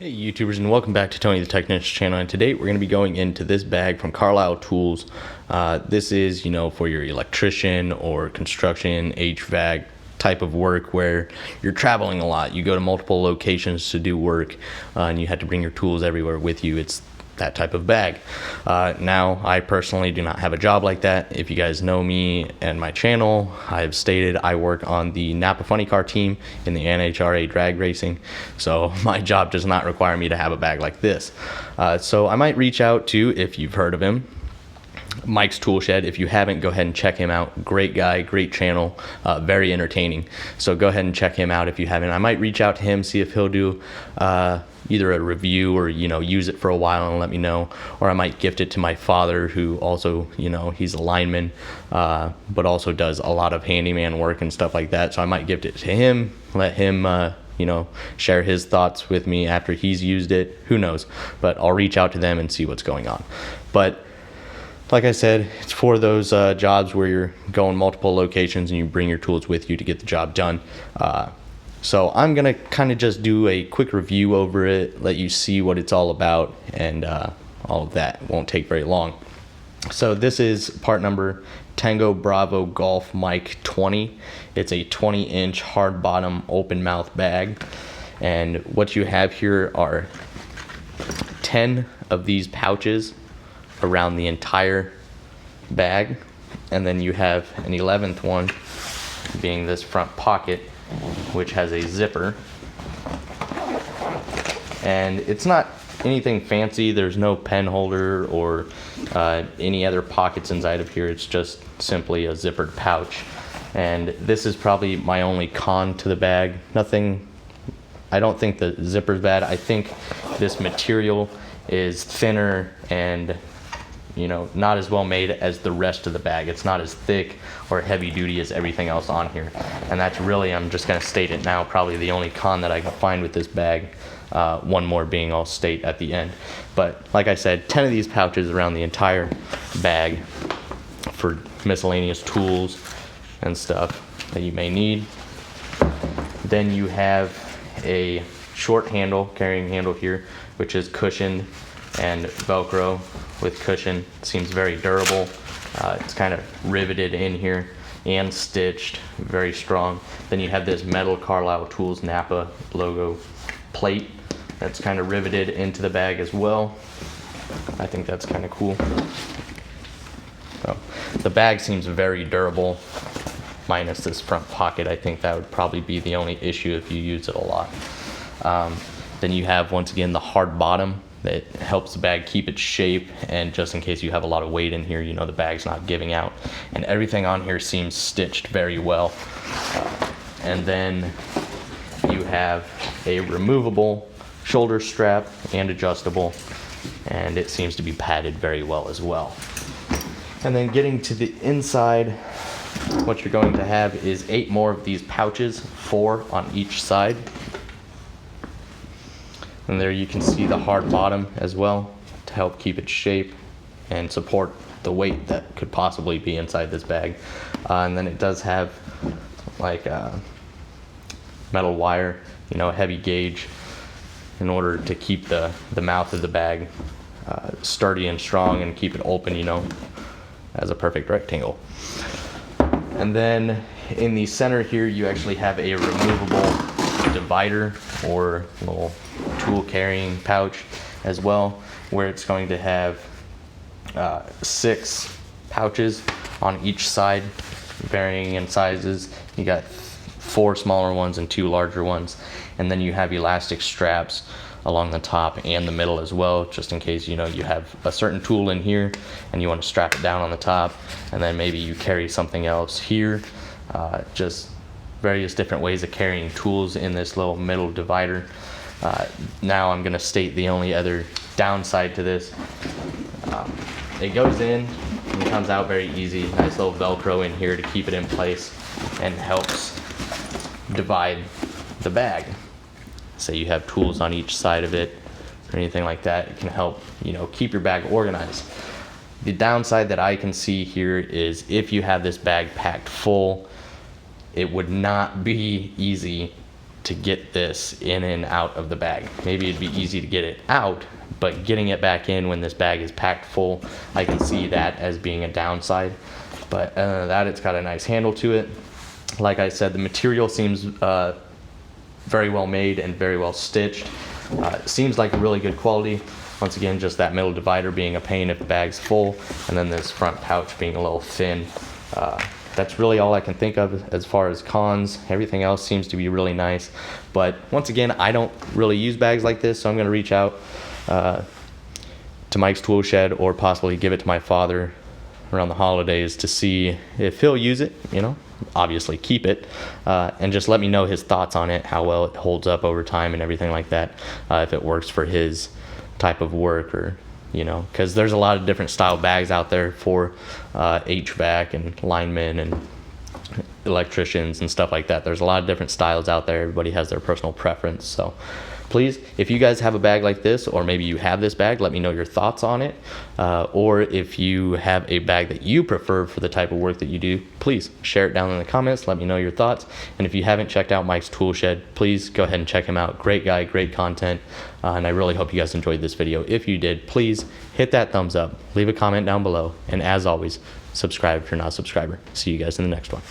Hey YouTubers, and welcome back to Tony the Technician channel. And today we're going to be going into this bag from Carlyle Tools. This is, for your electrician or construction HVAC type of work where you're traveling a lot. You go to multiple locations to do work, and you have to bring your tools everywhere with you. It's that type of bag. Now, I personally do not have a job like that. If you guys know me and my channel, I've stated I work on the Napa Funny Car team in the NHRA drag racing. So my job does not require me to have a bag like this. So I might reach out to, if you've heard of him, Mike's Tool Shed. If you haven't, go ahead and check him out. Great guy, great channel, very entertaining. So go ahead and check him out if you haven't. I might reach out to him, see if he'll do either a review or use it for a while and let me know, or I might gift it to my father, who also he's a lineman, but also does a lot of handyman work and stuff like that. So I might gift it to him, let him share his thoughts with me after he's used it. Who knows? But I'll reach out to them and see what's going on. But like I said, it's for those jobs where you're going multiple locations and you bring your tools with you to get the job done. So I'm going to kind of just do a quick review over it, let you see what it's all about, and all of that. Won't take very long. So this is part number Tango Bravo Golf Mike 20. It's a 20-inch hard bottom open mouth bag. And what you have here are 10 of these pouches around the entire bag, and then you have an 11th one being this front pocket, which has a zipper. And it's not anything fancy. There's no pen holder or any other pockets inside of here. It's just simply a zippered pouch. And this is probably my only con to the bag. I don't think the zipper's bad. I think this material is thinner and not as well made as the rest of the bag. It's not as thick or heavy duty as everything else on here. And that's really, I'm just going to state it now, probably the only con that I can find with this bag. One more being I'll state at the end. But like I said, 10 of these pouches around the entire bag for miscellaneous tools and stuff that you may need. Then you have a short carrying handle here, which is cushioned and Velcro with cushion. It seems very durable. It's kind of riveted in here and stitched, very strong. Then you have this metal Carlyle Tools Napa logo plate that's kind of riveted into the bag as well. I think that's kind of cool. So the bag seems very durable, minus this front pocket. I think that would probably be the only issue if you use it a lot. Then you have, once again, the hard bottom that helps the bag keep its shape, and just in case you have a lot of weight in here, the bag's not giving out. And everything on here seems stitched very well. And then you have a removable shoulder strap and adjustable, and it seems to be padded very well as well. And then getting to the inside, what you're going to have is 8 more of these pouches, 4 on each side. And there you can see the hard bottom as well to help keep its shape and support the weight that could possibly be inside this bag. And then it does have like metal wire, a heavy gauge, in order to keep the mouth of the bag sturdy and strong and keep it open, as a perfect rectangle. And then in the center here, you actually have a removable divider or little tool carrying pouch as well, where it's going to have 6 pouches on each side, varying in sizes. You got 4 smaller ones and 2 larger ones, and then you have elastic straps along the top and the middle as well, just in case you have a certain tool in here and you want to strap it down on the top, and then maybe you carry something else here. Just various different ways of carrying tools in this little middle divider. Now I'm going to state the only other downside to this. It goes in and comes out very easy. Nice little Velcro in here to keep it in place and helps divide the bag. Say you have tools on each side of it or anything like that, it can help keep your bag organized. The downside that I can see here is if you have this bag packed full, it would not be easy to get this in and out of the bag. Maybe it'd be easy to get it out, but getting it back in when this bag is packed full, I can see that as being a downside. But other than that, it's got a nice handle to it. Like I said, the material seems very well made and very well stitched. It seems like a really good quality. Once again, just that middle divider being a pain if the bag's full, and then this front pouch being a little thin. That's really all I can think of as far as cons. Everything else seems to be really nice. But once again, I don't really use bags like this, so I'm going to reach out to Mike's Tool Shed, or possibly give it to my father around the holidays to see if he'll use it, you know, obviously keep it, and just let me know his thoughts on it, how well it holds up over time and everything like that, if it works for his type of work, or, you know, because there's a lot of different style bags out there for HVAC and linemen and electricians and stuff like that. There's a lot of different styles out there. Everybody has their personal preference. So please, if you guys have a bag like this, or maybe you have this bag, let me know your thoughts on it. Or if you have a bag that you prefer for the type of work that you do, please share it down in the comments. Let me know your thoughts. And if you haven't checked out Mike's Tool Shed, please go ahead and check him out. Great guy, great content. And I really hope you guys enjoyed this video. If you did, please hit that thumbs up, leave a comment down below. And as always, subscribe if you're not a subscriber. See you guys in the next one.